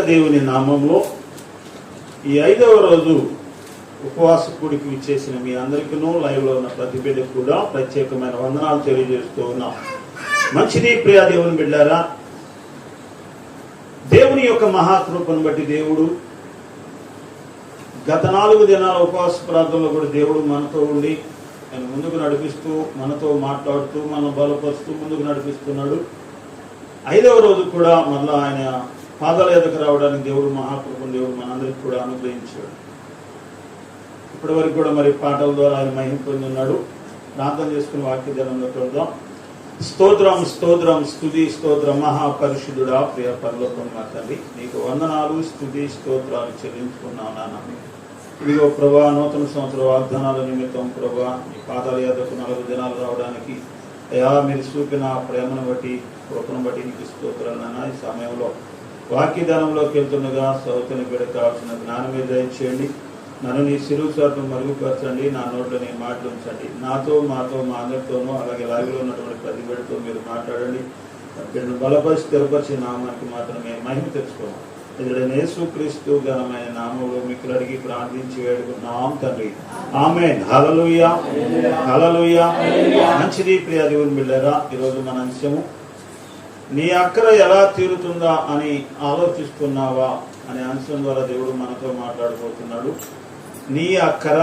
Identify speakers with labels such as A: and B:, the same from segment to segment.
A: దేవుని నామంలో ఈ 5వ రోజు ఉపవాస కూడికి విచ్చేసిన మీ అందరికీ లైవ్లో ఉన్న ప్రతి బిడ్డకు కూడా ప్రత్యేకమైన వందనాలు తెలియజేస్తూ ఉన్నాం. మంచిది ప్రియ దేవుని బిడ్డారా, దేవుని యొక్క మహాకృపను బట్టి దేవుడు గత 4 దినాల ఉపవాస ప్రార్థనలో కూడా దేవుడు మనతో ఉండి ఆయన ముందుకు నడిపిస్తూ మనతో మాట్లాడుతూ మనం బలపరుస్తూ ముందుకు నడిపిస్తున్నాడు. 5వ రోజు కూడా మళ్ళా ఆయన పాదాల ఎదుకు రావడానికి దేవుడు మహాకృపను దేవుడు మనందరికి కూడా అనుగ్రహించాడు. ఇప్పటి వరకు కూడా మరి పాటల ద్వారా ఆయన మహిమ పొంది ఉన్నాడు. ప్రార్థన చేసుకుని వాక్య ధ్యానంలో చూద్దాం. స్తోత్రం స్తోత్రం స్తుతి స్తోత్రం మహాపరిశుద్ధుడా ప్రియ పరలోకమున్న తండ్రి, నీకు వందనాలు స్తుతి స్తోత్రాలు చెల్లించుకున్నాను నాన్న. ఇదిగో ప్రభా, నూతన సంవత్సర వాగ్దానాల నిమిత్తం ప్రభా నీ పాదాల యొద్దకు 4 దినాలు రావడానికి అయ్యా మీరు చూపిన ప్రేమను బట్టి కృపను బట్టి నీకు స్తోత్రాలు నాన్న. ఈ సమయంలో వాక్యదానంలోకి వెళ్తుండగా సౌతని బిడ్డ కావాల్సిన జ్ఞానమే దయచేయండి. నన్ను నీ సిలువు చాటును మరుగుపరచండి, నా నోట్లో నీ మాటలు ఉంచండి. నాతో మాతో మా అందరితోనూ అలాగే లాగిలో ఉన్నటువంటి ప్రతి బిడ్డతో మీరు మాట్లాడండి. బిడ్డను బలపరిచి స్థిరపరిచి నామానికి మాత్రమే మహిమ తెచ్చుకోవాలి. ఇతడైన యేసుక్రీస్తు ఘనమైన నామంలో మీకు అడిగి ప్రార్థించి వేడుకున్నాం తండ్రి, ఆమేన్. హల్లెలూయా హల్లెలూయా. మంచిది ప్రియ దేవుని బిడ్డలారా, ఈరోజు మన అంశము నీ అక్కర ఎలా తీరుతుందా అని ఆలోచిస్తున్నావా అనే అంశం ద్వారా దేవుడు మనతో మాట్లాడబోతున్నాడు. నీ అక్కర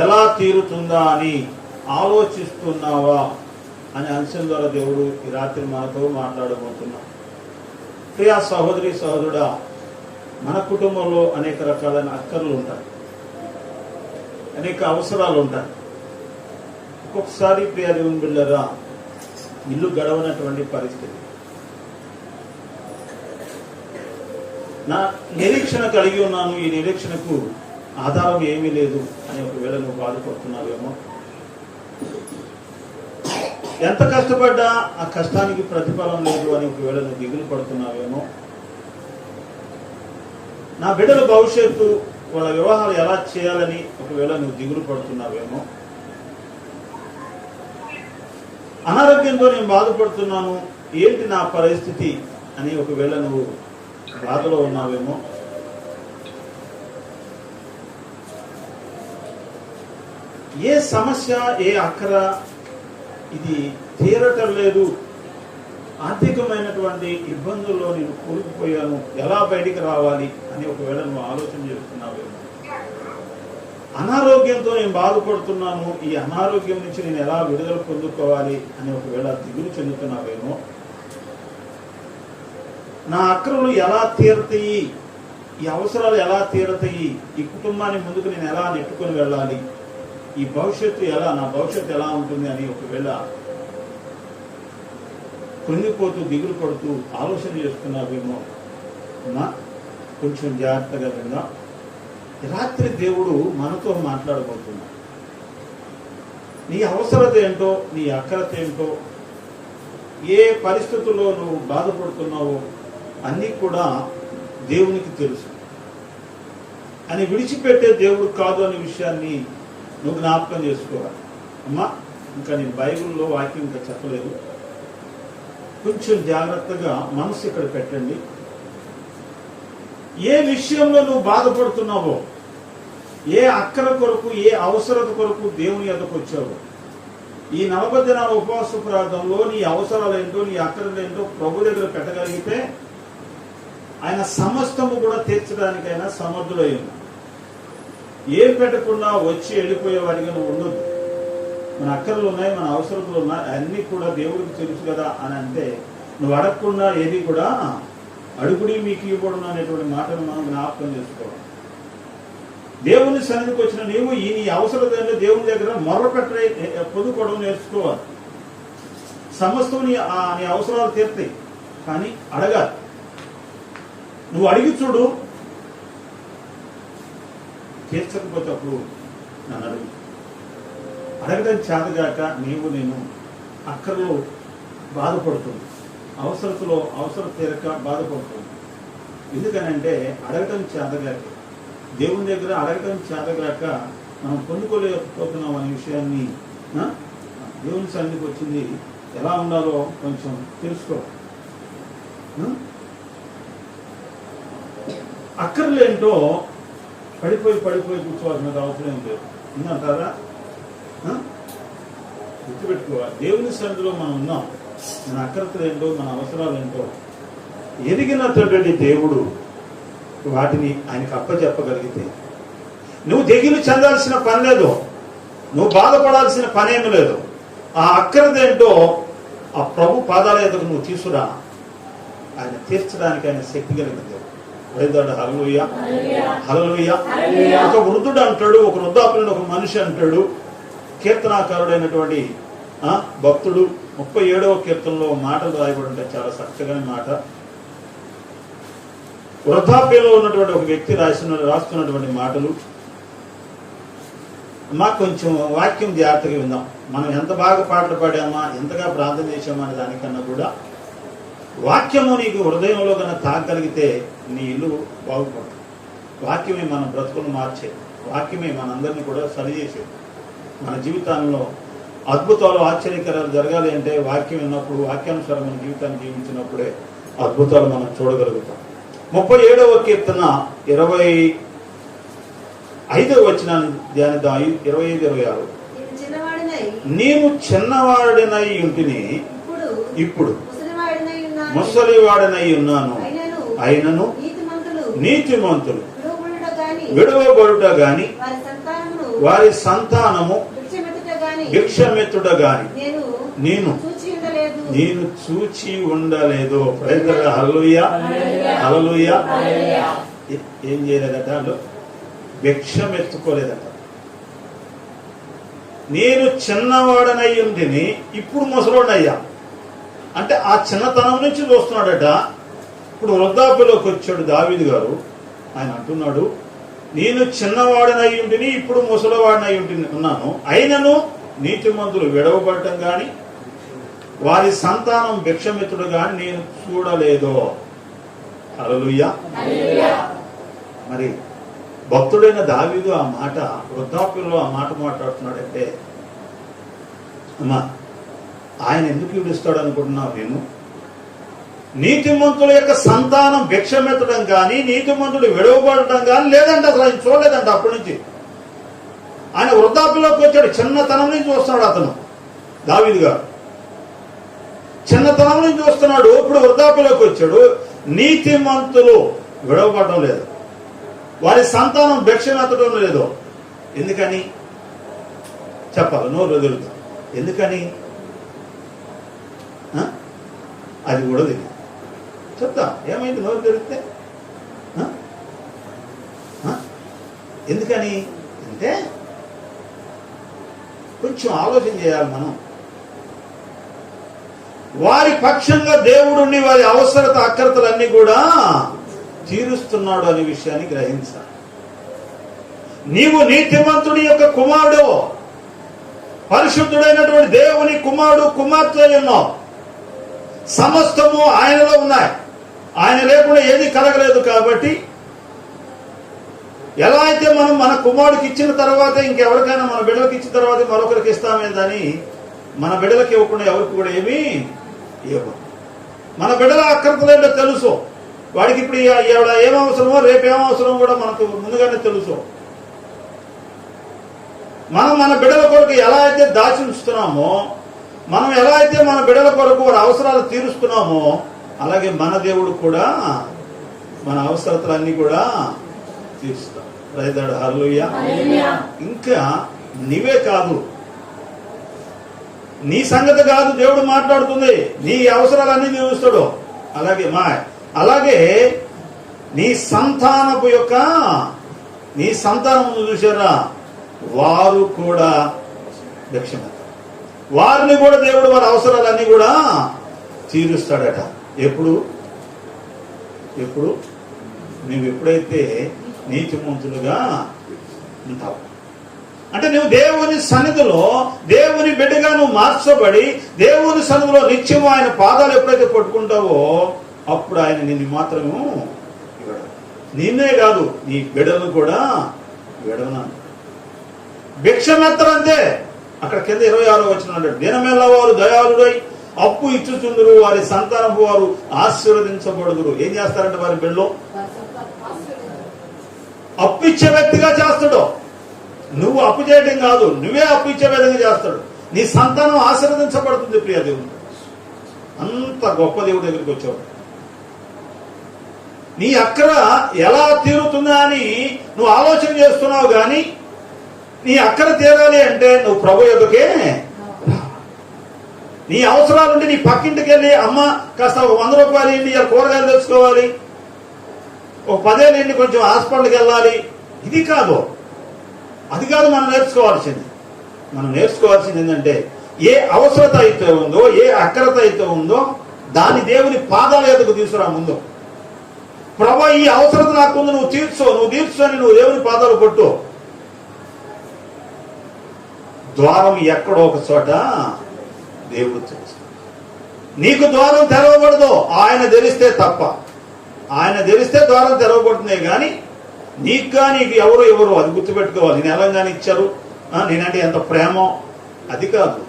A: ఎలా తీరుతుందా అని ఆలోచిస్తున్నావా అనే అంశం ద్వారా దేవుడు ఈ రాత్రి మనతో మాట్లాడబోతున్నాడు. ప్రియ సహోదరి సహోదరుడా, మన కుటుంబంలో అనేక రకాలైన అక్కర్లు ఉంటాయి, అనేక అవసరాలు ఉంటాయి. ఒక్కొక్కసారి ప్రియ దేవుని బిడ్డలారా ఇల్లు గడవనటువంటి పరిస్థితి, నా నిరీక్షణ కలిగి ఉన్నాను, ఈ నిరీక్షణకు ఆధారం ఏమీ లేదు అని ఒకవేళ నువ్వు బాధపడుతున్నావేమో, ఎంత కష్టపడ్డా ఆ కష్టానికి ప్రతిఫలం లేదు అని ఒకవేళ నువ్వు దిగులు పడుతున్నావేమో, నా బిడ్డల భవిష్యత్తు వాళ్ళ వివాహాలు ఎలా చేయాలని ఒకవేళ నువ్వు దిగులు పడుతున్నావేమో, అనారోగ్యంతో నేను బాధపడుతున్నాను, ఏంటి నా పరిస్థితి అని ఒకవేళ నువ్వు బాధలో ఉన్నావేమో, ఏ సమస్య ఏ అక్కర ఇది తీరటం లేదు, ఆర్థికమైనటువంటి ఇబ్బందుల్లో నేను కూరుకుపోయాను, ఎలా బయటికి రావాలి అని ఒకవేళ నువ్వు ఆలోచన చేస్తున్నావేమో, అనారోగ్యంతో నేను బాధపడుతున్నాను, ఈ అనారోగ్యం నుంచి నేను ఎలా విడుదల పొందుకోవాలి అని ఒకవేళ దిగులు చెందుతున్నావేమో, నా అక్కరలు ఎలా తీరతాయి, ఈ అవసరాలు ఎలా తీరతాయి, ఈ కుటుంబాన్ని ముందుకు నేను ఎలా నెట్టుకొని వెళ్ళాలి, ఈ భవిష్యత్తు ఎలా, నా భవిష్యత్తు ఎలా ఉంటుంది అని ఒకవేళ కృంగిపోతూ దిగులు పడుతూ ఆలోచన చేస్తున్నావేమో, కొంచెం జాగ్రత్తగా విందా. రాత్రి దేవుడు మనతో మాట్లాడబోతున్నాడు. నీ అవసరత ఏంటో, నీ అక్కరత ఏంటో, ఏ పరిస్థితుల్లో నువ్వు బాధపడుతున్నావో అన్నీ కూడా దేవునికి తెలుసు. అని విడిచిపెట్టే దేవుడు కాదు అనే విషయాన్ని నువ్వు జ్ఞాపకం చేసుకోవాలి. అమ్మా, ఇంకా నేను బైబిల్లో వాక్యం ఇంకా చెప్పలేదు, కొంచెం జాగ్రత్తగా మనసు ఇక్కడ పెట్టండి. ఏ విషయంలో నువ్వు బాధపడుతున్నావో, ఏ అక్కర కొరకు, ఏ అవసరత కొరకు దేవుని ఎద్దకు వచ్చావో, ఈ 40 దినాల ఉపవాస ప్రార్థనలో నీ అవసరాలు ఏంటో, నీ అక్కరలు ఏంటో ప్రభు దగ్గర పెట్టగలిగితే ఆయన సమస్తము కూడా తీర్చడానికైనా సమర్థుడై ఉన్నాడు. ఏం పెట్టకుండా వచ్చి వెళ్ళిపోయే వాడిగా నువ్వు ఉండొద్దు. మన అక్కర్లు ఉన్నాయి, మన అవసరతలు ఉన్నాయి, అన్నీ కూడా దేవుడికి తెలుసు కదా అని అంటే నువ్వు అడగకుండా ఏది కూడా అడుగుడి మీకు ఇవ్వబడును అనేటువంటి మాటను మనం జ్ఞాపకం చేసుకోవాలి. దేవుని సన్నిధికి వచ్చిన నీవు ఈ నీ అవసరత దేవుని దగ్గర మొర్ర పెట్టే పొందుకోవడం నేర్చుకోవాలి. సమస్తం నీ అవసరాలు తీరుతాయి, కానీ అడగాలి. నువ్వు అడిగి చూడు, తీర్చకపోతే అప్పుడు నన్ను అడుగు. అడగడం చేతగాక నేను అక్కర్లో బాధపడుతుంది, అవసరం తీరక బాధపడుతుంది. ఎందుకనంటే అడగటం చేతగాక, దేవుని దగ్గర అడగటం చేతగాక మనం పొందుకోలేకపోతున్నాం అనే విషయాన్ని దేవుని సన్నిధికి వచ్చింది ఎలా ఉండాలో కొంచెం తెలుసుకో. అక్కర్లేంటో పడిపోయి కూర్చోవాల్సిన అవసరం ఏం లేదు. ఉందంటారా? గుర్తుపెట్టుకోవాలి, దేవుని సన్నిధిలో మనం ఉన్నాం. మన అక్కరతలు ఏంటో, మన అవసరాలు ఏంటో ఎరిగినటువంటి దేవుడు వాటిని ఆయనకు అప్పచెప్పగలిగితే నువ్వు దిగులు చెందాల్సిన పని లేదు, నువ్వు బాధపడాల్సిన పనేమి లేదు. ఆ అక్కరదేంటో ఆ ప్రభు పాదాల ఎదుగు నువ్వు తీసుకురా, ఆయన తీర్చడానికి ఆయన శక్తి కలిగిన దేవుడు. హల్లెలూయా, హల్లెలూయా. ఒక వృద్ధుడు అంటాడు, ఒక వృద్ధాప్యుడు ఒక మనిషి అంటాడు. కీర్తనాకారుడైనటువంటి భక్తుడు 37వ కీర్తనలో మాటలు రాయబడి ఉంటాయి, చాలా చక్కగా మాట. వృద్ధాప్యంలో ఉన్నటువంటి ఒక వ్యక్తి రాస్తున్నటువంటి మాటలు. మాకు కొంచెం వాక్యం జాగ్రత్తగా విందాం. మనం ఎంత బాగా పాటలు పాడామా, ఎంతగా ప్రార్థన చేసామా అనే దానికన్నా కూడా వాక్యము నీకు హృదయంలో కన్నా తాగలిగితే నీ ఇల్లు బాగుపడుతుంది. వాక్యమే మన బ్రతుకును మార్చేది, వాక్యమే మనందరినీ కూడా సరిచేసేది. మన జీవితాల్లో అద్భుతాలు ఆశ్చర్యకరాలు జరగాలి అంటే వాక్యం విన్నప్పుడు, వాక్యానుసారం మన జీవితాన్ని జీవించినప్పుడే అద్భుతాలు మనం చూడగలుగుతాం. 37వ కీర్తన 25వ వచనాన్ని ధ్యానిద్దాం. 25, 26. నేను చిన్నవాడినై ఉంటిని, ఇప్పుడు ముసలివాడినై ఉన్నాను. అయినను నీతిమంతులు విడువబడుట గాని వారి సంతానము భిక్షమెత్తుట గాని నేను చూచి ఉండలేదు. హల్లెలూయా, హల్లెలూయా. ఏం చేయలేదట, వాళ్ళు భిక్షమెత్తుకోలేదట. నేను చిన్నవాడనై ఉంటిని, ఇప్పుడు ముసలోడయ్యా. అంటే ఆ చిన్నతనం నుంచి చూస్తున్నాడట. ఇప్పుడు వృద్ధాప్యలోకి వచ్చాడు దావీదు గారు. ఆయన అంటున్నాడు, నేను చిన్నవాడనై ఉంటిని, ఇప్పుడు ముసలివాడనై ఉన్నాను. అయినను నీతిమంతులు విడవబడటం గాని వారి సంతానం భిక్షమిత్రుడు గాని నేను చూడలేదు. హల్లెలూయా. మరి భక్తుడైన దావీదు ఆ మాట వృద్ధాప్యంలో ఆ మాట మాట్లాడుతున్నాడంటే, అమ్మా ఆయన ఎందుకు ఈడుస్తాడు అనుకుంటున్నావు? నేను నీతిమంతుల యొక్క సంతానం భిక్షమెత్తడం కానీ, నీతిమంతులు విడవబడటం కానీ లేదంటే అసలు ఆయన చూడలేదంట. అప్పటి నుంచి ఆయన వృద్ధాప్యంలోకి వచ్చాడు. చిన్నతనం నుంచి చూస్తున్నాడు అతను, దావీదు గారు చిన్నతనం నుంచి చూస్తున్నాడు. ఇప్పుడు వృద్ధాప్యంలోకి వచ్చాడు. నీతిమంతులు విడవబడటం లేదు, వారి సంతానం భిక్షమెత్తడం లేదు. ఎందుకని చెప్పాలి, నోరు వదులుతాం. ఎందుకని అది కూడా తెలియదు. చెప్తా, ఏమైంది నోరు తెరిస్తే? ఎందుకని అంటే కొంచెం ఆలోచన చేయాలి మనం. వారి పక్షంగా దేవుడిని వారి అవసరత అక్కరతలన్నీ కూడా తీరుస్తున్నాడు అనే విషయాన్ని గ్రహించాలి. నీవు నీతిమంతుడి యొక్క కుమారుడు, పరిశుద్ధుడైనటువంటి దేవుని కుమారుడు, కుమార్తె ఉన్నావు. సమస్తము ఆయనలో ఉన్నాయి. ఆయన లేకుండా ఏది కలగలేదు. కాబట్టి ఎలా అయితే మనం మన కుమారుడికి ఇచ్చిన తర్వాత ఇంకెవరికైనా మన బిడ్డలకు ఇచ్చిన తర్వాత మరొకరికి ఇస్తామేదని మన బిడ్డలకు ఇవ్వకుండా ఎవరికి కూడా ఏమీ ఇవ్వదు. మన బిడ్డల అక్కర్తలేంటో తెలుసు. వాడికి ఇప్పుడు ఏం అవసరమో రేపు ఏం అవసరమో కూడా మనకు ముందుగానే తెలుసు. మనం మన బిడ్డల కొరకు ఎలా అయితే దాచి ఉంచుతున్నామో, మనం ఎలా అయితే మన బిడ్డల కొరకు వారి అవసరాలు తీరుస్తున్నామో, అలాగే మన దేవుడు కూడా మన అవసరతలన్నీ కూడా తీరుస్తాం. రైతాడు. హల్లెలూయా. ఇంకా నీవే కాదు, నీ సంగతి కాదు దేవుడు మాట్లాడుతుంది, నీ అవసరాలన్నీ తీరుస్తాడు. అలాగే నీ సంతానము చూసారా, వారు కూడా భిక్షమెత్తారు. వారిని కూడా దేవుడు వారి అవసరాలన్నీ కూడా తీరుస్తాడట. ఎప్పుడు నువ్వు ఎప్పుడైతే నీతిమంతులుగా ఉంటావు అంటే, నువ్వు దేవుని సన్నిధిలో దేవుని బిడ్డగా నువ్వు మార్చబడి దేవుని సన్నిధిలో నిత్యము ఆయన పాదాలు ఎప్పుడైతే పట్టుకుంటావో అప్పుడు ఆయన నిన్ను మాత్రము నిన్నే కాదు నీ బిడ్డలను కూడా విడవను. భిక్షమెత్తరంతే. అక్కడ కింద 26వ వచనం అంటాడు, దినమెల్ల వారు దయాళుడై అప్పు ఇచ్చుచుందురు, వారి సంతానపు వారు ఆశీర్వదించబడుదురు. ఏం చేస్తారంటే వారి బిడ్డలో అప్పు ఇచ్చే వ్యక్తిగా చేస్తాడు. నువ్వు అప్పు చేయడం కాదు, నువ్వే అప్పు ఇచ్చే విధంగా చేస్తాడు. నీ సంతానం ఆశీర్వదించబడుతుంది. ప్రియ దేవుడు, అంత గొప్ప దేవుడి దగ్గరికి వచ్చావు. నీ అక్కర ఎలా తీరుతుందా అని నువ్వు ఆలోచన చేస్తున్నావు, కానీ నీ అక్కర తీరాలి అంటే నువ్వు ప్రభు యొక్కకే. నీ అవసరాలుంటే నీ పక్కింటికి వెళ్ళి అమ్మ కాస్త 100 రూపాయలు ఇండి కూరగాయలు తెచ్చుకోవాలి, ఒక 10 ఏళ్ళు ఇండి కొంచెం హాస్పిటల్కి వెళ్ళాలి, ఇది కాదు, అది కాదు మనం నేర్చుకోవాల్సింది. మనం నేర్చుకోవాల్సింది ఏంటంటే ఏ అవసరత అయితే ఉందో, ఏ అక్రత అయితే ఉందో దాని దేవుని పాదాల ఎదుగు తీసుకురా. ముందు ప్రభా ఈ అవసరత నాకుంది, నువ్వు తీర్చు అని నువ్వు దేవుని పాదాలు కొట్టు. ద్వారం ఎక్కడో ఒక చోట దేవుడు తెలుసు. నీకు ద్వారం తెరవబడదు, ఆయన తెరిస్తే తప్ప. ఆయన తెరిస్తే ద్వారం తెరవబడుతుంది, కానీ నీకు నీకు ఎవరు అది గుర్తుపెట్టుకోవాలి. నేను ఎలాగానే ఇచ్చారు, నేనంటే ఎంత ప్రేమో అది కాదు.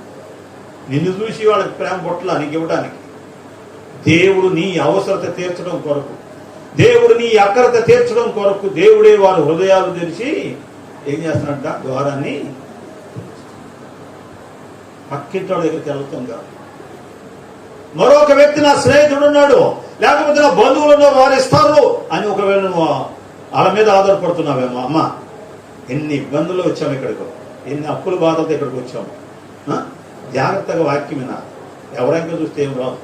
A: నిన్ను చూసి వాళ్ళకి ప్రేమ పొట్ల నీకు ఇవ్వడానికి. దేవుడు నీ అవసరత తీర్చడం కొరకు, దేవుడు నీ అక్కరత తీర్చడం కొరకు దేవుడే వారి హృదయాలు తెరిచి ఏం చేస్తున్నట్ట, ద్వారాన్ని పక్కింటోడి దగ్గరికి వెళ్తాం కాదు. మరొక వ్యక్తి నా స్నేహితుడు ఉన్నాడు, లేకపోతే నా బంధువులు ఉన్నారు, వారు ఇస్తారు అని ఒకవేళ నువ్వు వాళ్ళ మీద ఆధారపడుతున్నావేమో. అమ్మ ఎన్ని ఇబ్బందులు వచ్చాము ఇక్కడికి, ఎన్ని అప్పుల బాధలతో ఇక్కడికి వచ్చాము. జాగ్రత్తగా వాక్యం వినాలి. ఎవరైనా చూస్తే ఏం రాదు.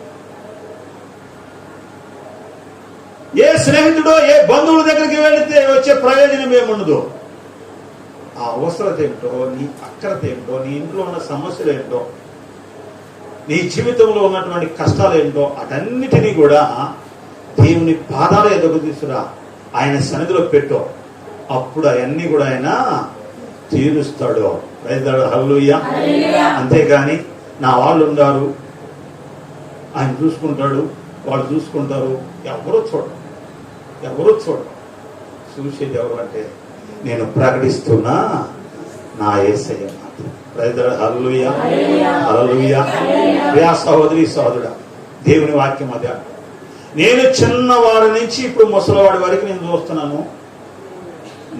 A: ఏ స్నేహితుడో ఏ బంధువుల దగ్గరికి వెళితే వచ్చే ప్రయోజనం ఏముండదు. ఆ అవసరత ఏమిటో, నీ అక్కరత ఏమిటో, నీ ఇంట్లో ఉన్న సమస్యలు ఏంటో, నీ జీవితంలో ఉన్నటువంటి కష్టాలు ఏంటో అటన్నిటినీ కూడా దేవుని పాదాల ఎదుగు తీసుకురా, ఆయన సన్నిధిలో పెట్టు. అప్పుడు అవన్నీ కూడా ఆయన తీరుస్తాడు. హల్లెలూయా. అంతేగాని నా వాళ్ళు ఉన్నారు, ఆయన చూసుకుంటాడు, వాళ్ళు చూసుకుంటారు, ఎవరో చూడరు. చూసేది ఎవరు అంటే నేను ప్రకటిస్తున్నా నా యేసయ్య మాత్రం. హల్లెలూయా, హల్లెలూయా. ప్రియా సహోదరి సహోదరుడా, దేవుని వాక్యం అదే. నేను చిన్నవాడి నుంచి ఇప్పుడు ముసలివాడి వరకు నేను చూస్తున్నాను,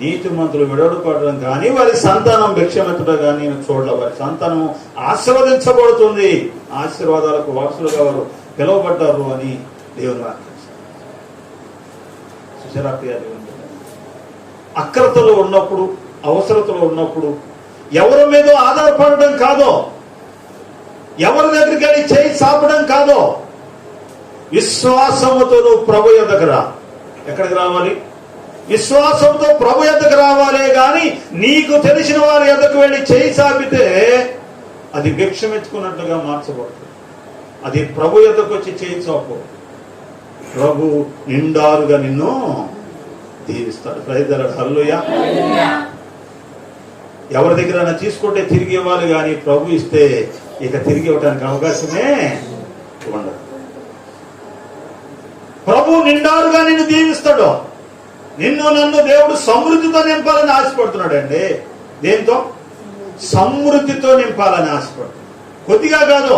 A: నీతిమంతులు విడవడుకోవడం కానీ వారి సంతానం భిక్షమెత్తడం కానీ నేను చూడలే. వారి సంతానం ఆశీర్వదించబడుతుంది, ఆశీర్వాదాలకు వారసులుగా వారు పిలువబడ్డారు అని దేవుని వాక్యం. సుశరా ప్రియ దేవుని, అక్రతలో ఉన్నప్పుడు, అవసరతలో ఉన్నప్పుడు ఎవరి మీద ఆధారపడడం కాదో, ఎవరి దగ్గరికి వెళ్ళి చేయి చాపడం కాదో, విశ్వాసముతో నువ్వు ప్రభు యొద్దకు రా. ఎక్కడికి రావాలి? విశ్వాసంతో ప్రభు యొద్దకు రావాలే గాని నీకు తెలిసిన వారి యొద్దకు వెళ్ళి చేయి చాపితే అది భిక్షమెత్తుకున్నట్లుగా మార్చబడుతుంది. అది ప్రభు యొద్దకు వచ్చి చేయి చాపు. ప్రభు నిండారుగా నిన్ను దీవిస్తాడు. హల్లెలూయా. ఎవరి దగ్గర తీసుకుంటే తిరిగి ఇవ్వాలి, కానీ ప్రభు ఇస్తే ఇక తిరిగి ఇవ్వడానికి అవకాశమే ఉండదు. ప్రభు నిండారుగా నిన్ను దీవిస్తాడు. నన్ను దేవుడు సమృద్ధితో నింపాలని ఆశపడుతున్నాడు అండి. దేంతో? సమృద్ధితో నింపాలని ఆశపడుతున్నాడు, కొద్దిగా కాదు.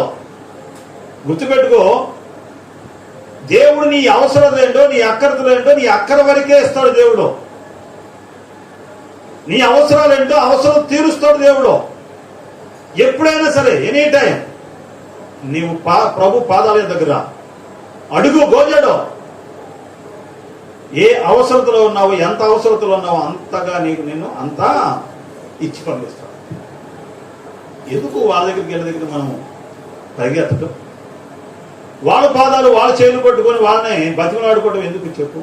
A: గుర్తుపెట్టుకో, దేవుడు నీ అవసరం ఏంటో, నీ అక్కరతలు ఏంటో నీ అక్కర వరకే ఇస్తాడు దేవుడు. నీ అవసరాలు ఏంటో అవసరం తీరుస్తాడు దేవుడు. ఎప్పుడైనా సరే, ఎనీ టైం నీవు ప్రభు పాదాల దగ్గర అడుగు గోజాడు. ఏ అవసరతలో ఉన్నావో, ఎంత అవసరతలో ఉన్నావో అంతగా నిన్ను అంతా ఇచ్చి పంపిస్తాడు. ఎందుకు వాళ్ళ దగ్గరికి మనం పరిగెత్తడం? వాళ్ళ పాదాలు వాళ్ళ చేతులు పట్టుకొని వాళ్ళని బతిమలాడుకోవడం ఎందుకు చెప్పు?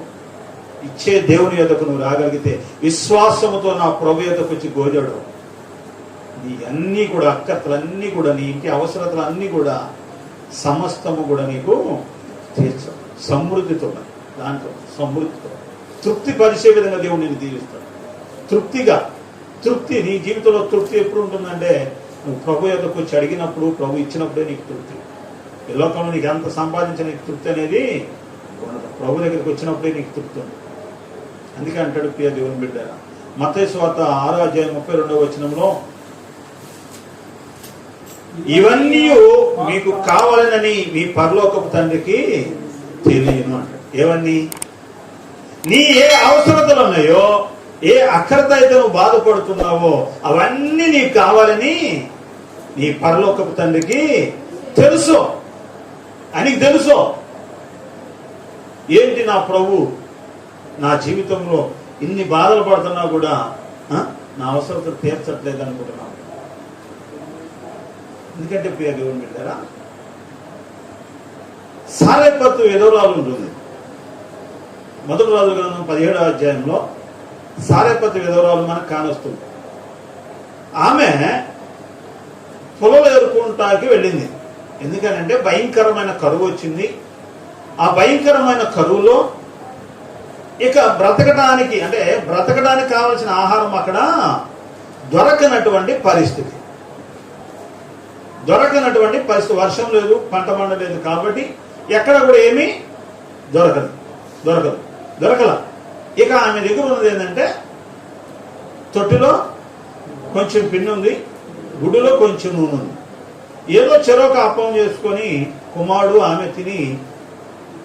A: ఇచ్చే దేవుని యొద్దకు నువ్వు రాగలిగితే విశ్వాసముతో నా ప్రభు యొద్దకు వచ్చి గోజాడు. నీ అన్నీ కూడా అక్కర్తలన్నీ కూడా, నీ ఇంటి అవసరతలన్నీ కూడా సమస్తము కూడా నీకు తీర్చాడు. సమృద్ధితో, దాంట్లో సమృద్ధితో తృప్తి పరిచే విధంగా దేవుడు నేను దీవిస్తాడు. తృప్తి నీ జీవితంలో తృప్తి ఎప్పుడు ఉంటుందంటే నువ్వు ప్రభు యొద్దకు వచ్చి అడిగినప్పుడు, ప్రభు ఇచ్చినప్పుడే నీకు తృప్తి. ఈ లోకంలో నీకు ఎంత సంపాదించిన నీకు తృప్తి అనేది ఉండదు. ప్రభు దగ్గరికి వచ్చినప్పుడే నీకు తృప్తి ఉంది. అందుకే అంటాడు ప్రియ దేవుని బిడ్డ, మత్తయి సువార్త 6:32 ఇవన్నీ మీకు కావాలనని మీ పరలోకపు తండ్రికి తెలియను అంటాడు. ఏవన్నీ? నీ ఏ అవసరతలు ఉన్నాయో ఏ అక్కరతో అయితే నువ్వు బాధపడుతున్నావో అవన్నీ నీకు కావాలని నీ పరలోకపు తండ్రికి తెలుసు. ఆయనకి తెలుసు. ఏంటి నా ప్రభు నా జీవితంలో ఇన్ని బాధలు పడుతున్నా కూడా నా అవసరతలు తీర్చట్లేదు అనుకుంటున్నాను. ఎందుకంటే ప్రియ దేవుని బిడ్డలారా, సారెపత్తు విధవరాలు ఉంటుంది. మొదటి రాజుల గ్రంథం 17వ అధ్యాయంలో సారెపత్తు విధవరాలు మనకు కానొస్తుంది. ఆమె పొలాలు ఎరుకుంటాకి వెళ్ళింది. ఎందుకనంటే భయంకరమైన కరువు వచ్చింది. ఆ భయంకరమైన కరువులో ఇక బ్రతకడానికి కావలసిన ఆహారం అక్కడ దొరకనటువంటి పరిస్థితి. వర్షం లేదు, పంట పండలేదు, కాబట్టి ఎక్కడ కూడా ఏమీ దొరకల. ఇక ఆమె దగ్గర ఉన్నది ఏంటంటే తొట్టిలో కొంచెం పిండి ఉంది, గుడ్డులో కొంచెం నూనె ఉంది. ఏదో చెరొక అప్పం చేసుకొని కుమారుడు ఆమె తిని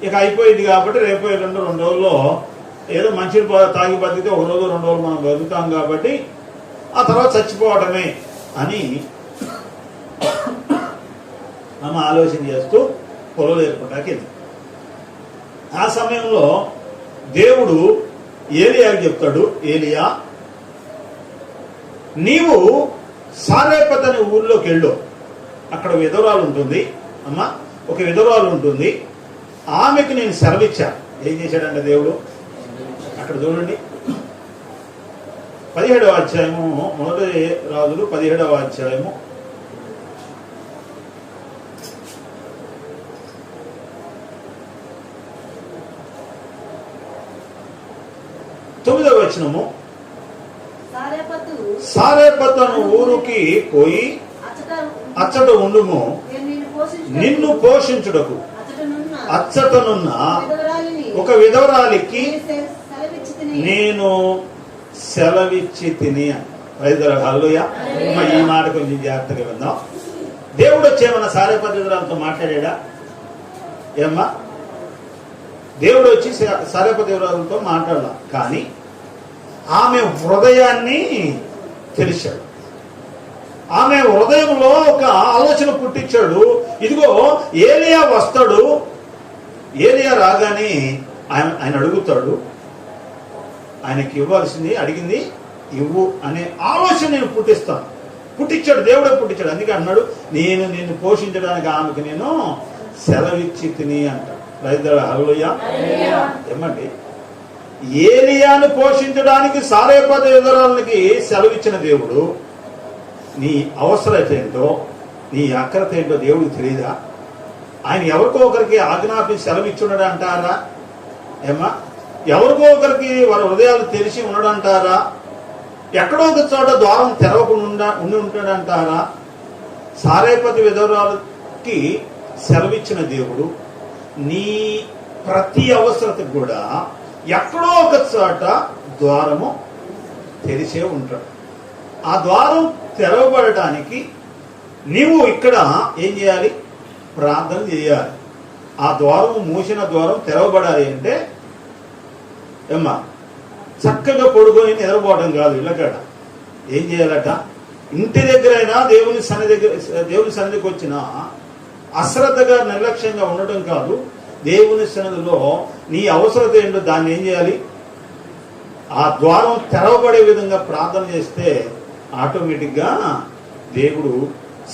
A: ఇక అయిపోయింది కాబట్టి రేపు 2 రోజుల్లో ఏదో మంచి తాగి బతికితే 1 రోజు 2 రోజులు మనం బతుకుతాం కాబట్టి ఆ తర్వాత చచ్చిపోవడమే అని ఆమె ఆలోచన చేస్తూ పొలం ఏర్పడానికి వెళ్ళింది. ఆ సమయంలో దేవుడు ఏలియాకి చెప్తాడు, ఏలియా నీవు సారెపత్ అనే ఊర్లోకి వెళ్ళు, అక్కడ విధవరాలు ఉంటుంది. అమ్మా, ఒక విధవరాలు ఉంటుంది, ఆమెకు నేను సెలవిచ్చా. ఏం చేశాడంటే దేవుడు, అక్కడ చూడండి 17వ అధ్యాయము, మొదటి రాజులు 17వ అధ్యాయము 9వ వచనము, సారెపత్ అను ఊరికి పోయి అచ్చట ఉండుము, నిన్ను పోషించుటకు అచ్చటనున్న ఒక విధవరాలికి నేను సెలవిచ్చి తిని. హల్లెలూయా. ఈ మాట కొంచెం జాగ్రత్తగా విందాం. దేవుడు వచ్చేమన్నా సారెపత్ విధవరాలతో మాట్లాడా? ఏమ్మా, దేవుడు వచ్చి సారెపత్ విధవరాలతో మాట్లాడాల, కానీ ఆమె హృదయాన్ని తెలిసాడు. ఆమె హృదయంలో ఒక ఆలోచన పుట్టించాడు. ఇదిగో ఏలియా వస్తాడు, ఏలియా రాగానే ఆయన అడుగుతాడు, ఆయనకి ఇవ్వాల్సింది అడిగింది ఇవ్వు అనే ఆలోచన నేను పుట్టించాడు. దేవుడే పుట్టించాడు. అందుకే అన్నాడు, నేను నిన్ను పోషించడానికి ఆమెకు నేను సెలవిచ్చి తిని అంటాడు. హల్లెలూయా. ఏమండి, ఏలియాను పోషించడానికి సారెపత్ విధవరాలకి సెలవిచ్చిన దేవుడు నీ అవసరత ఏంటో, నీ అక్కరత ఏంటో దేవుడికి తెలియదా? ఆయన ఎవరికో ఒకరికి ఆజ్ఞాపించి సెలవిచ్చున్నాడు అంటారా? ఏమా, ఎవరికో ఒకరికి వారి హృదయాలు తెలిసి ఉన్నాడంటారా? ఎక్కడో ఒక చోట ద్వారం తెరవకుండా ఉండి ఉంటాడంటారా? సారెపత్ విధవరాలకి సెలవిచ్చిన దేవుడు నీ ప్రతి అవసరతకు కూడా ఎక్కడో ఒక చోట ద్వారము తెరిచే ఉంటాడు. ఆ ద్వారం తెరవబడటానికి నీవు ఇక్కడ ఏం చేయాలి? ప్రార్థన చేయాలి. ఆ ద్వారం, మూసిన ద్వారం తెరవబడాలి అంటే ఏమ్మా, చక్కగా పడుకొని నిద్రపోవడం కాదు. ఇళ్ళకాడ ఏం చేయాలట? ఇంటి దగ్గరైనా దేవుని సన్నిధికి వచ్చిన అశ్రద్ధగా నిర్లక్ష్యంగా ఉండటం కాదు. దేవుని సన్నిధిలో నీ అవసరత ఏంటో దాన్ని ఏం చేయాలి? ఆ ద్వారం తెరవబడే విధంగా ప్రార్థన చేస్తే ఆటోమేటిక్గా దేవుడు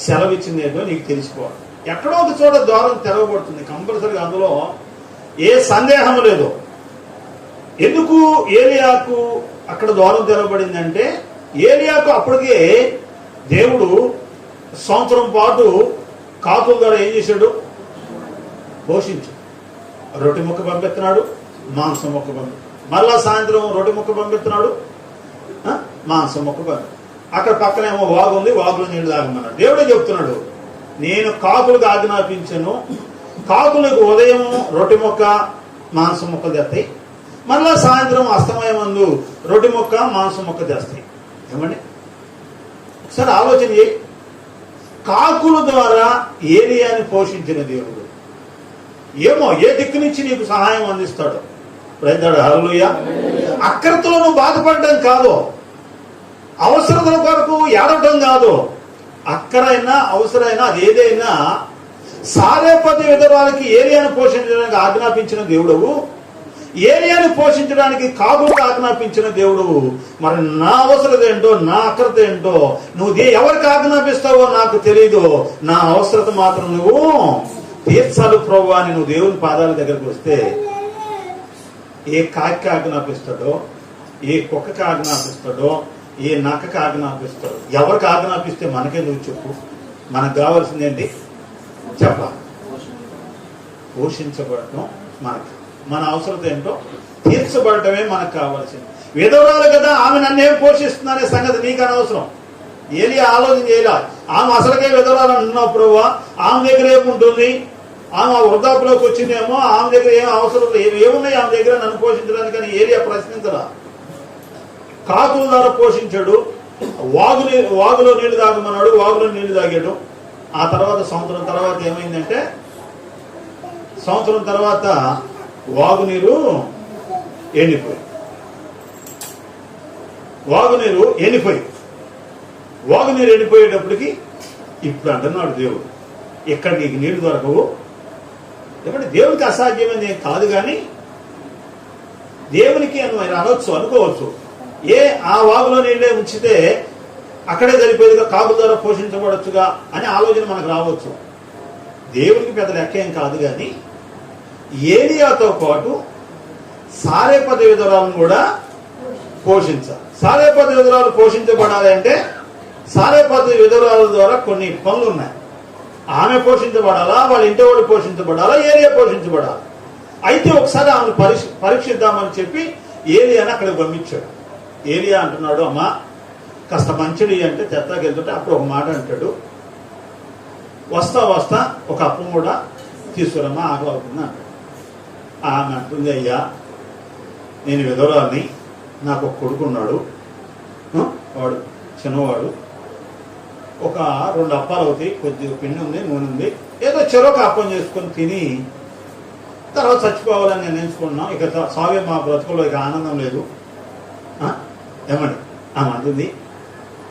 A: సెలవిచ్చింది ఏంటో నీకు తెలిసిపోవాలి. ఎక్కడో ఒక చోట ద్వారం తెరవబడుతుంది కంపల్సరీగా, అందులో ఏ సందేహం లేదు. ఎందుకు ఏలియాకు అక్కడ ద్వారం తెరవబడిందంటే, ఏలియాకు అప్పటికే దేవుడు సంవత్సరం పాటు కాకుల ద్వారా ఏం చేశాడు? పోషించు. రొట్టె ముక్క పంపిస్తున్నాడు, మాంసం ముక్క పంపి, మళ్ళా సాయంత్రం రొట్టె ముక్క పంపిస్తున్నాడు, మాంసం ముక్క పంపి. అక్కడ పక్కనేమో వాగు ఉంది, వాగులో నీళ్లు తాగమన్నాడు. దేవుడే చెప్తున్నాడు, నేను కాకులకు ఆజ్ఞాపించను, కాకులకు ఉదయం రొట్టె ముక్క మాంసం ముక్క తెస్తాయి, మళ్ళా సాయంత్రం అస్తమయమందు రొట్టె ముక్క మాంసం ముక్క తెస్తాయి. ఏమండి, ఒకసారి ఆలోచన చేయి. కాకుల ద్వారా ఏలియాని పోషించిన దేవుడు ఏమో ఏ దిక్కు నుంచి నీకు సహాయం అందిస్తాడు. హల్లెలూయా. అక్కరతో నువ్వు బాధపడడం కాదు, అవసరతల కొరకు ఏడవటం కాదు. అక్కరైనా అవసరమైనా అది ఏదైనా సారేపతి విధవాలకి ఏలియాను పోషించడానికి ఆజ్ఞాపించిన దేవుడవు, ఏలియాను పోషించడానికి కాబూకు ఆజ్ఞాపించిన దేవుడవు. మరి నా అవసరత ఏంటో, నా అక్కరత ఏంటో నువ్వు ఎవరికి ఆజ్ఞాపిస్తావో నాకు తెలీదు. నా అవసరత మాత్రం నువ్వు తీర్చాలి ప్రభు అని నువ్వు దేవుని పాదాల దగ్గరకు వస్తే ఏ కాకి ఆజ్ఞాపిస్తాడో, ఏ కుక్కకి ఆజ్ఞాపిస్తాడో, ఏ నక్కకి ఆజ్ఞాపిస్తాడో, ఎవరికి ఆజ్ఞాపిస్తే మనకే నువ్వు చెప్పు. మనకు కావాల్సింది ఏంటి చెప్పాలి. పోషించబడటం మనకు, మన అవసరత ఏంటో తీర్చబడటమే మనకు కావాల్సింది. విధవరాలు కదా, ఆమె నన్నేం పోషిస్తుందనే సంగతి నీకు అనవసరం. ఏలియా ఆలోచన చేయాలి. ఆమె అసలుకే విధవరాలు అంటున్నావు ప్రభు, ఆమె దగ్గర ఏముంటుంది, ఆమె వృద్ధాపులోకి వచ్చిందేమో, ఆమె దగ్గర ఏం అవసరం ఏమున్నాయి ఆమె దగ్గర నన్ను పోషించడానికి అని ఏలియా ప్రశ్నించరా. కాకుల ద్వారా పోషించాడు, వాగులో నీళ్లు తాగమన్నాడు, వాగులో నీళ్లు తాగాడు. ఆ తర్వాత సంవత్సరం తర్వాత ఏమైందంటే, సంవత్సరం తర్వాత వాగునీరు ఎండిపోయి వాగునీరు ఎండిపోయేటప్పటికి ఇప్పుడు అంటున్నాడు దేవుడు, ఇక్కడ నీకు నీళ్లు దొరకవు. ఎందుకంటే దేవునికి అసాధ్యమైనది ఏం కాదు, కానీ దేవునికి అనొచ్చు, అనుకోవచ్చు. ఆ వాగులో నీళ్ళే ఉంచితే అక్కడే సరిపోయేదిగా, కాకుల ద్వారా పోషించబడచ్చుగా అనే ఆలోచన మనకు రావచ్చు. దేవునికి పెద్ద లెక్క ఏం కాదు, కానీ ఏలియాతో పాటు సారేపతి విధవరాలను కూడా పోషించాలి. సారేపతి విధవరాలు పోషించబడాలి అంటే సారేపతి విధవరాల ద్వారా కొన్ని పనులు ఉన్నాయి. ఆమె పోషించబడాలా, వాళ్ళ ఇంటి వాడు పోషించబడాలా, ఏలియా పోషించబడాలి. అయితే ఒకసారి ఆమెను పరీక్షిద్దామని చెప్పి ఏలియాని అక్కడికి పంపించాడు. ఏలియా అంటున్నాడు, అమ్మా కాస్త మంచిది అంటే చెత్తకి వెళ్తుంటే అప్పుడు ఒక మాట అంటాడు, వస్తా ఒక అప్పం కూడా తీసుకురమ్మా, ఆకలి అవుతుంది అంటాడు. ఆమె అంటుంది, అయ్యా నేను విధవరాల్ని, నాకు ఒక కొడుకున్నాడు, వాడు చిన్నవాడు, ఒక 2 అప్పాలు అవుతాయి, కొద్దిగా పిండి ఉంది, నూనె ఉంది, ఏదో చెరొక అప్పం చేసుకొని తిని తర్వాత చచ్చిపోవాలని నేను ఎంచుకున్నాం. ఇక సావే మా బ్రతుకులో ఇక ఆనందం లేదు ఏమండి ఆమె అంటుంది.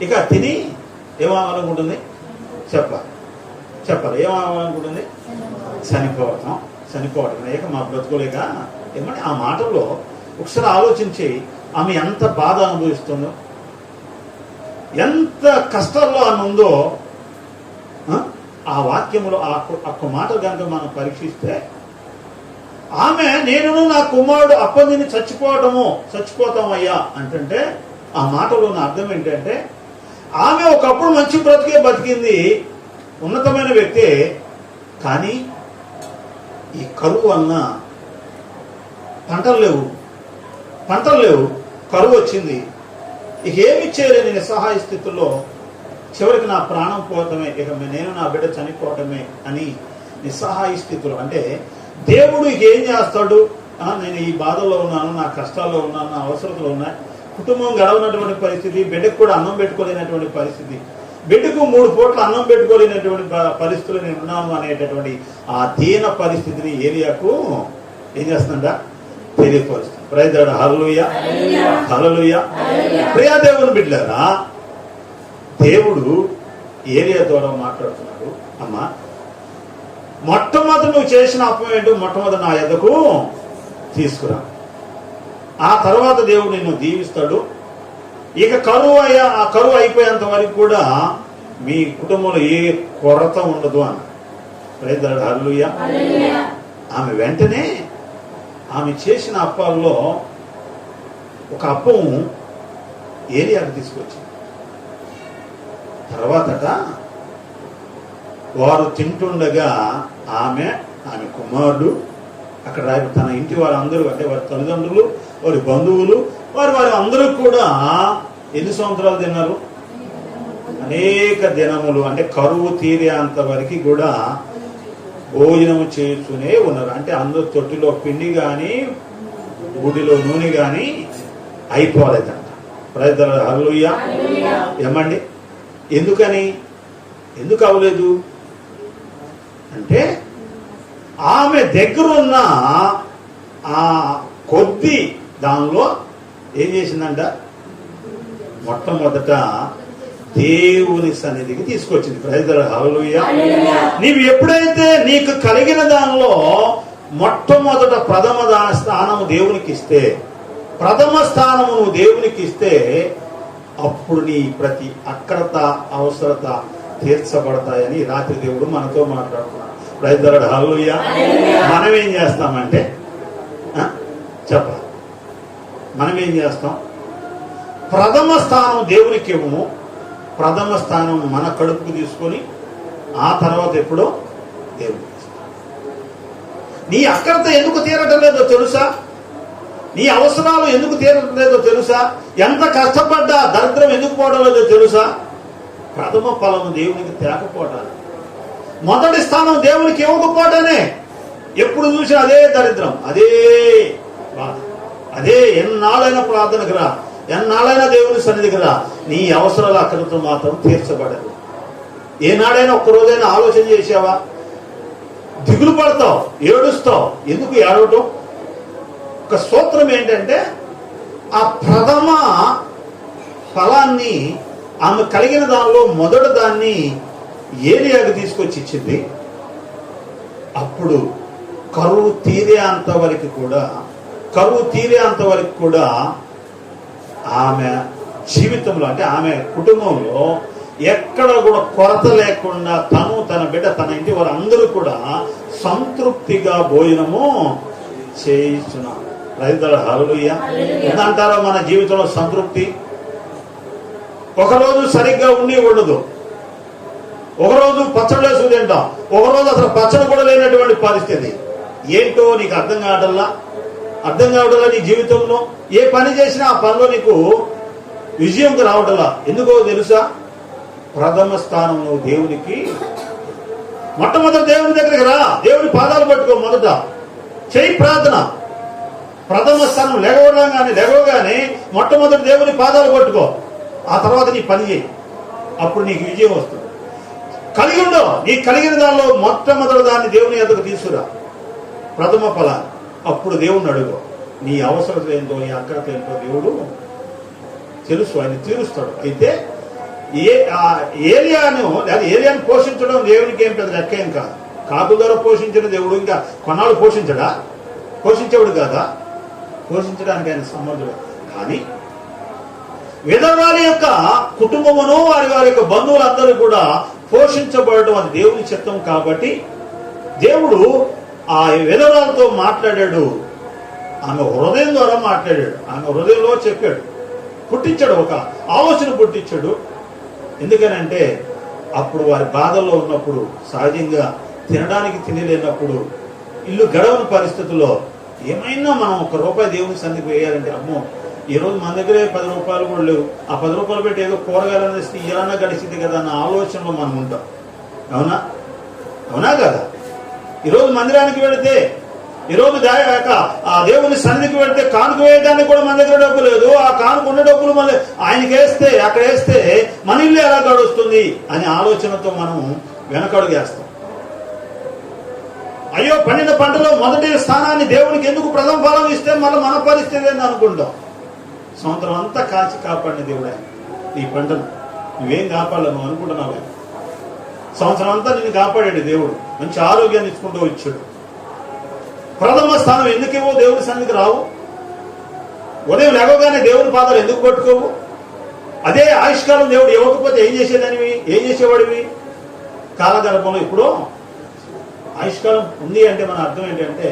A: ఇక తిని ఏమవ్వాలనుకుంటుంది చెప్పాలి ఏమవ్వాలనుకుంటుంది, చనిపోవటం ఇక మా బ్రతుకులేక ఏమంటే. ఆ మాటల్లో ఒకసారి ఆలోచించి ఆమె ఎంత బాధ అనుభవిస్తుందో, ఎంత కష్టాల్లో ఆమె ఉందో. ఆ వాక్యములో ఒక్క మాట కనుక మనం పరీక్షిస్తే, ఆమె నేను నా కుమారుడు అప్పందిని చచ్చిపోతామయ్యా అంటే ఆ మాటలో ఉన్న అర్థం ఏంటంటే, ఆమె ఒకప్పుడు మంచి బతికింది, ఉన్నతమైన వ్యక్తే, కానీ ఈ కరువు వలన పంటలు లేవు, కరువు వచ్చింది. ఇక ఏమి చేయలేని నిస్సహాయ స్థితిలో చివరికి నా ప్రాణం పోవటమే, ఇక నేను నా బిడ్డ చనిపోవటమే అని నిస్సహాయ స్థితిలో. అంటే దేవుడు ఇక ఏం చేస్తాడు, నేను ఈ బాధల్లో ఉన్నాను, నా కష్టాల్లో ఉన్నాను, నా అవసరతలు ఉన్నాయి, కుటుంబం గడవనటువంటి పరిస్థితి, బిడ్డకు కూడా అన్నం పెట్టుకోలేనటువంటి పరిస్థితి, బిడ్డకు 3 పూట్ల అన్నం పెట్టుకోలేనటువంటి పరిస్థితులు నేను ఉన్నాను అనేటటువంటి ఆ దీన పరిస్థితిని ఏలియాకు ఏం చేస్తుందా తెలియపరుస్తుంది. ప్రైజ్ హల్లెలూయా, హల్లెలూయా. ప్రియా దేవుని బిడ్డలారా, దేవుడు ఏలియా ద్వారా మాట్లాడుతున్నాడు, అమ్మా మొట్టమొదటి నువ్వు చేసిన అప్పం ఏంటో మొట్టమొదటి నా యొద్దకు తీసుకురా, ఆ తర్వాత దేవుడు నిన్ను దీవిస్తాడు. ఇక కరువు అయిపోయేంత వరకు కూడా మీ కుటుంబంలో ఏ కొరత ఉండదు అన్న. ప్రైజ్ హల్లెలూయా. ఆమె వెంటనే ఆమె చేసిన అప్పాల్లో ఒక అప్పం ఏలియాకు తీసుకొచ్చింది. తర్వాతట వారు తింటుండగా ఆమె కుమారుడు అక్కడ తన ఇంటి వారందరూ, అంటే వారి తల్లిదండ్రులు, వారి బంధువులు, వారి అందరూ కూడా ఎన్ని సంవత్సరాలు తిన్నారు? అనేక దినములు. అంటే కరువు తీరేంత వరకు కూడా భోజనము చేస్తూనే ఉన్నారు. అంటే అందరూ తొట్టిలో పిండి కానీ గుడిలో నూనె కానీ అయిపోలేదంట. ప్రైజ్ హల్లెలూయా. ఏమండి ఎందుకు అవ్వలేదు అంటే, ఆమె దగ్గరున్న ఆ కొద్ది దానిలో ఏం చేసిందంట? మొట్టమొదట దేవుని సన్నిధికి తీసుకొచ్చింది. ప్రైజ్ ది లార్డ్, హల్లెలూయా. నీవు ఎప్పుడైతే నీకు కలిగిన దానిలో మొట్టమొదట ప్రథమ స్థానము దేవునికి ఇస్తే, ప్రథమ స్థానము నువ్వు దేవునికి ఇస్తే, అప్పుడు నీ ప్రతి అక్రత అవసరత తీర్చబడతాయని రాత్రి దేవుడు మనతో మాట్లాడుతున్నాడు. ప్రైజ్ ది లార్డ్, హల్లెలూయా. మనం ఏం చేస్తామంటే చెప్పాలి, మనం ఏం చేస్తాం? ప్రథమ స్థానం దేవునికి ఇవ్వము, ప్రథమ స్థానం మన కడుపుకు తీసుకొని ఆ తర్వాత ఎప్పుడో దేవునికి ఇస్తాం. నీ అక్రత ఎందుకు తీరటం లేదో తెలుసా? నీ అవసరాలు ఎందుకు తీరటం లేదో తెలుసా? ఎంత కష్టపడ్డా దరిద్రం ఎందుకు పోవడం లేదో తెలుసా? ప్రథమ ఫలము దేవునికి తేకపోవటాలు, మొదటి స్థానం దేవునికి ఇవ్వకపోవటానే. ఎప్పుడు చూసినా అదే దరిద్రం, అదే బాధ, అదే ఎన్నాళ్ళైనా ప్రార్థనకు రా, ఎన్నాళ్ళైనా దేవుని సన్నిధికి రా, నీ అవసరాలు అక్కడితో మాత్రం తీర్చబడదు. ఏనాడైనా ఒక్కరోజైనా ఆలోచన చేసావా? దిగులు పడతావు, ఏడుస్తావు. ఎందుకు ఏడవటం? ఒక సూత్రం ఏంటంటే, ఆ ప్రథమ ఫలాన్ని ఆమె కలిగిన దానిలో మొదటి దాన్ని ఏలియాకు తీసుకొచ్చి ఇచ్చింది. అప్పుడు కరువు తీరే అంతవరకు కూడా ఆమె జీవితంలో, అంటే ఆమె కుటుంబంలో ఎక్కడ కూడా కొరత లేకుండా తను, తన బిడ్డ, తన ఇంటి వారందరూ కూడా సంతృప్తిగా భోజనము చేయిస్తున్నారు. ప్రైజ్ ది లార్డ్, హల్లెలూయా. ఎంతంటారో మన జీవితంలో సంతృప్తి. ఒకరోజు సరిగ్గా ఉండి ఉండదు, ఒకరోజు పచ్చడి వేసుకు తింటాం, ఒకరోజు అసలు పచ్చడి కూడా లేనటువంటి పరిస్థితి. ఏంటో నీకు అర్థం కావటల్లా నీ జీవితంలో. ఏ పని చేసినా ఆ పనిలో నీకు విజయంకి రావటంలా. ఎందుకో తెలుసా? ప్రథమ స్థానం నువ్వు దేవునికి, మొట్టమొదటి దేవుని దగ్గరికి రా, దేవుని పాదాలు పట్టుకో, మొదట చేయి ప్రార్థన. ప్రథమ స్థానం లేవగానే మొట్టమొదటి దేవుని పాదాలు పట్టుకో, ఆ తర్వాత నీ పని చేయి, అప్పుడు నీకు విజయం వస్తుంది. కలిగి ఉండవు, నీకు కలిగిన దానిలో మొట్టమొదటి దాన్ని దేవుని ఎదుగు తీసుకురా, ప్రథమ ఫలాన్ని. అప్పుడు దేవుణ్ణి అడుగు, నీ అవసరం ఏంటో, నీ అక్రత ఏంటో దేవుడు తెలుసు, ఆయన తీరుస్తాడు. అయితే ఏలియాను పోషించడం దేవునికి ఏం పెద్ద లెక్కేం కాదు. కాకు ద్వారా పోషించిన దేవుడు ఇంకా కొన్నాళ్ళు పోషించేవాడు కాదా? పోషించడానికి ఆయన సమర్థుడు. కానీ విధవారి యొక్క కుటుంబమును వారి యొక్క బంధువులందరూ కూడా పోషించబడటం అది దేవుని చిత్తం. కాబట్టి దేవుడు ఆ విధవరాలతో మాట్లాడాడు, ఆమె హృదయం ద్వారా మాట్లాడాడు, ఆమె హృదయంలో చెప్పాడు, పుట్టించాడు, ఒక ఆలోచన పుట్టించాడు. ఎందుకనంటే అప్పుడు వారి బాధల్లో ఉన్నప్పుడు, సహజంగా తినడానికి తినలేనప్పుడు, ఇల్లు గడవని పరిస్థితుల్లో ఏమైనా మనం ₹1 దేవుని సన్నిధికి వేయాలంటే, అమ్మో ఈరోజు మన దగ్గరే ₹10 కూడా లేవు, ఆ ₹10 పెట్టి ఏదో కూరగాయలు ఇస్తే ఇలా గడిచింది కదా అన్న ఆలోచనలో మనం ఉంటాం. అవునా కదా? ఈరోజు మందిరానికి వెళితే, ఈరోజు ఆ దేవుని సన్నిధికి వెళితే కానుక వేయడానికి కూడా మన దగ్గర డబ్బు లేదు. ఆ కానుక ఉన్న డబ్బులు మళ్ళీ ఆయనకి వేస్తే, అక్కడ వేస్తే మన ఇల్లు ఎలా గడుస్తుంది అనే ఆలోచనతో మనం వెనకడుగేస్తాం. అయ్యో, పండిన పంటలో మొదటి స్థానాన్ని దేవునికి ఎందుకు ప్రథమ ఫలం ఇస్తే మళ్ళీ మన పరిస్థితి ఏంది అనుకుంటాం. సంవత్సరం అంతా కాల్చి కాపాడిన దేవుడే నీ పంటను. నువ్వేం కాపాడలే, నువ్వు అనుకుంటున్నావే. సంవత్సరం అంతా నిన్ను కాపాడాడు దేవుడు, మంచి ఆరోగ్యాన్ని ఇచ్చుకుంటూ వచ్చాడు. ప్రథమ స్థానం ఎందుకేవో దేవుని సన్నిధికి రావు? ఉదయం లేవగానే దేవుని పాదాలు ఎందుకు పట్టుకోవు? అదే ఆయుష్కాలం దేవుడు ఇవ్వకపోతే ఏం చేసేవాడివి? కాలగర్భంలో ఇప్పుడు ఆయుష్కాలం ఉంది అంటే మన అర్థం ఏంటంటే,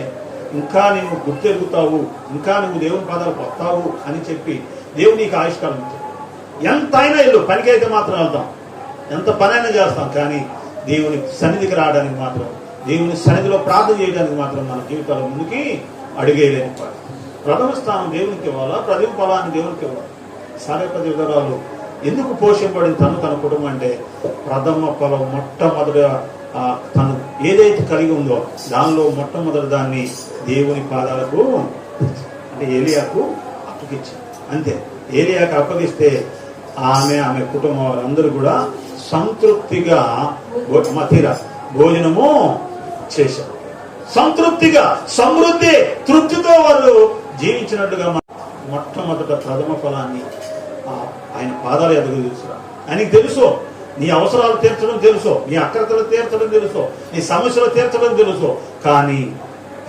A: ఇంకా నువ్వు గుర్తెరుగుతావు, ఇంకా నువ్వు దేవుని పాదాలు పొత్తావు అని చెప్పి దేవుడు నీకు ఆయుష్కాలం ఇచ్చాడు. ఎంత అయినా ఇల్లు పనికైతే మాత్రం వెళ్తాం, ఎంత పనైనా చేస్తాం, కానీ దేవుని సన్నిధికి రావడానికి మాత్రం, దేవుని సన్నిధిలో ప్రార్థన చేయడానికి మాత్రం మన జీవితాల ముందుకి అడిగేయలేని పాడు. ప్రథమ స్థానం దేవునికి ఇవ్వాలా, ప్రథమ ఫలాన్ని దేవునికి ఇవ్వాలి. సారేపతి విధవరాలు ఎందుకు పోషింపబడింది తన కుటుంబం అంటే, ప్రథమ ఫలం మొట్టమొదటి తను ఏదైతే కలిగి ఉందో దానిలో మొట్టమొదటి దాన్ని దేవుని పాదాలకు, అంటే ఏలియాకు అప్పగించింది. అంతే, ఏలియాకు అప్పగిస్తే ఆమె కుటుంబం వాళ్ళందరూ కూడా సంతృప్తిగా భోజనము చేశారు. సంతృప్తిగా, సమృద్ధి, తృప్తితో వాళ్ళు జీవించినట్టుగా మొట్టమొదట ప్రథమ ఫలాన్ని ఆయన పాదాల ఎదుగు తీసుకురా. ఆయనకి తెలుసు నీ అవసరాలు తీర్చడం తెలుసు, నీ అక్రతలు తీర్చడం తెలుసు, నీ సమస్యలు తీర్చడం తెలుసు. కానీ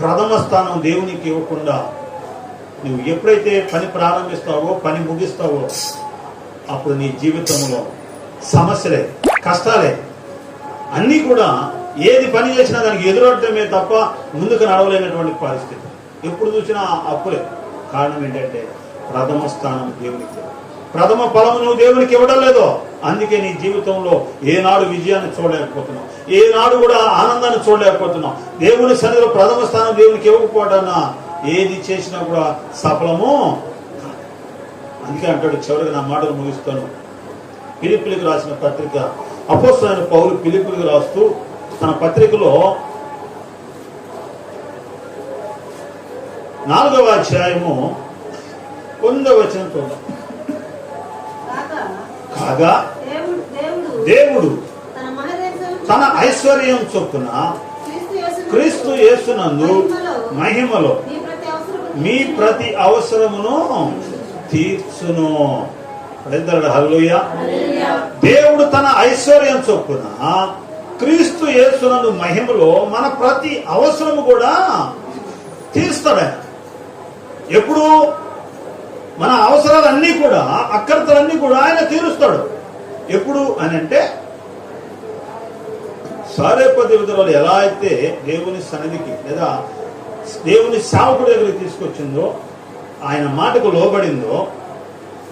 A: ప్రథమ స్థానం దేవునికి ఇవ్వకుండా నువ్వు ఎప్పుడైతే పని ప్రారంభిస్తావో, పని ముగిస్తావో, అప్పుడు నీ జీవితంలో సమస్యలే, కష్టాలే అన్నీ కూడా ఏది పని చేసినా దానికి ఎదురొట్టడమే తప్ప ముందుకు నడవలేనటువంటి పరిస్థితి. ఎప్పుడు చూసినా అప్పులే. కారణం ఏంటంటే ప్రథమ స్థానం దేవునికి, ప్రథమ ఫలము నువ్వు దేవునికి ఇవ్వడం లేదో. అందుకే నీ జీవితంలో ఏనాడు విజయాన్ని చూడలేకపోతున్నావు, ఏనాడు కూడా ఆనందాన్ని చూడలేకపోతున్నావు. దేవుని సన్నిధిలో ప్రథమ స్థానం దేవునికి ఇవ్వకపోవడాన్నా ఏది చేసినా కూడా సఫలము. అందుకే అంటాడు, చివరిగా నా మాటలు ముగిస్తాను. ఫిలిప్పీయులకు రాసిన పత్రిక, అపోస్తలుడైన పౌలు ఫిలిప్పీయులకు రాస్తూ తన పత్రికలో 4వ అధ్యాయము 9వ వచనం చూద్దాం. కాగా దేవుడు తన ఐశ్వర్యం చొప్పున క్రీస్తు యేసునందు మహిమలో మీ ప్రతి అవసరమును తీర్చును. హల్లెలూయా. దేవుడు తన ఐశ్వర్యం చొప్పున క్రీస్తు యేసునందు మహిమలో మన ప్రతి అవసరము కూడా తీరుస్తాడు. ఎప్పుడు మన అవసరాలన్నీ కూడా, అక్కర్తలన్నీ కూడా ఆయన తీరుస్తాడు. ఎప్పుడు అని అంటే సారేపతి విధులు ఎలా అయితే దేవుని సన్నిధికి లేదా దేవుని సేవకుడి దగ్గరికి తీసుకొచ్చిందో, ఆయన మాటకు లోబడిందో,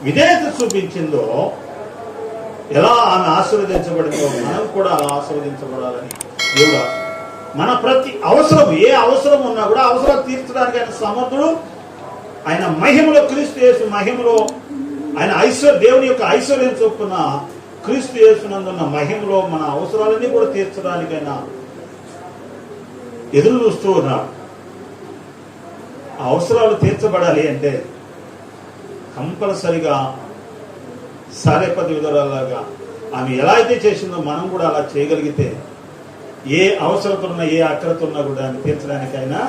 A: విధేయత చూపించిందో, ఎలా ఆమె ఆశీర్వదించబడిందో మనం కూడా అలా ఆశీర్వదించబడాలని దేవుడు. మన ప్రతి అవసరం, ఏ అవసరం ఉన్నా కూడా అవసరాలు తీర్చడానికి ఆయన సమర్థుడు. ఆయన మహిమలో, క్రీస్తు యేసు మహిమలో, ఆయన దేవుని యొక్క ఐశ్వర్యం చొప్పున క్రీస్తు యేసునందున్న మహిమలో మన అవసరాలన్నీ కూడా తీర్చడానికి ఆయన ఎదురు చూస్తూ ఉన్నాడు. ఆ అవసరాలు తీర్చబడాలి అంటే కంపల్సరిగా సారేపతి విధురాలాగా ఆమె ఎలా అయితే చేసిందో మనం కూడా అలా చేయగలిగితే ఏ అవసరతున్నా, ఏ అక్రతున్నా కూడా ఆయన తీర్చడానికైనా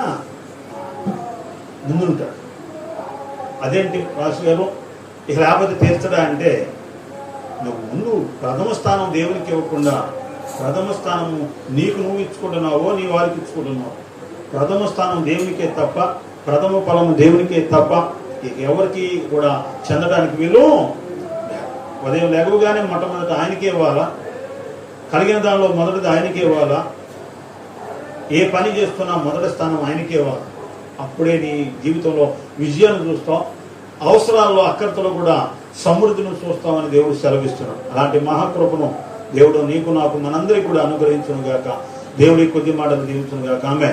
A: ముందుంటాడు. అదేంటి రాజు గారు, ఇక లేకపోతే తీర్చడా అంటే నువ్వు ముందు ప్రథమ స్థానం దేవునికి ఇవ్వకుండా, ప్రథమ స్థానం నీకు నువ్వు ఇచ్చుకుంటున్నావో నీ వారికి ఇచ్చుకుంటున్నావు. ప్రథమ స్థానం దేవునికే తప్ప, ప్రథమ ఫలము దేవునికే తప్ప ఇక ఎవరికి కూడా చెందడానికి వీలు. ఉదయం లేవగానే మొట్టమొదటి ఆయనకే ఇవ్వాలా, కలిగిన దానిలో మొదటిది ఆయనకే ఇవ్వాలా, ఏ పని చేస్తున్నా మొదటి స్థానం ఆయనకే ఇవ్వాలి. అప్పుడే నీ జీవితంలో విజయాన్ని చూస్తాం, అవసరాల్లో అక్కర్తలో కూడా సమృద్ధిని చూస్తామని దేవుడు సెలవిస్తున్నాడు. అలాంటి మహాకృపను దేవుడు నీకు నాకు మనందరికీ కూడా అనుగ్రహించును గాక. దేవుడి కొద్ది మాటలు దీవించును గాక. ఆమె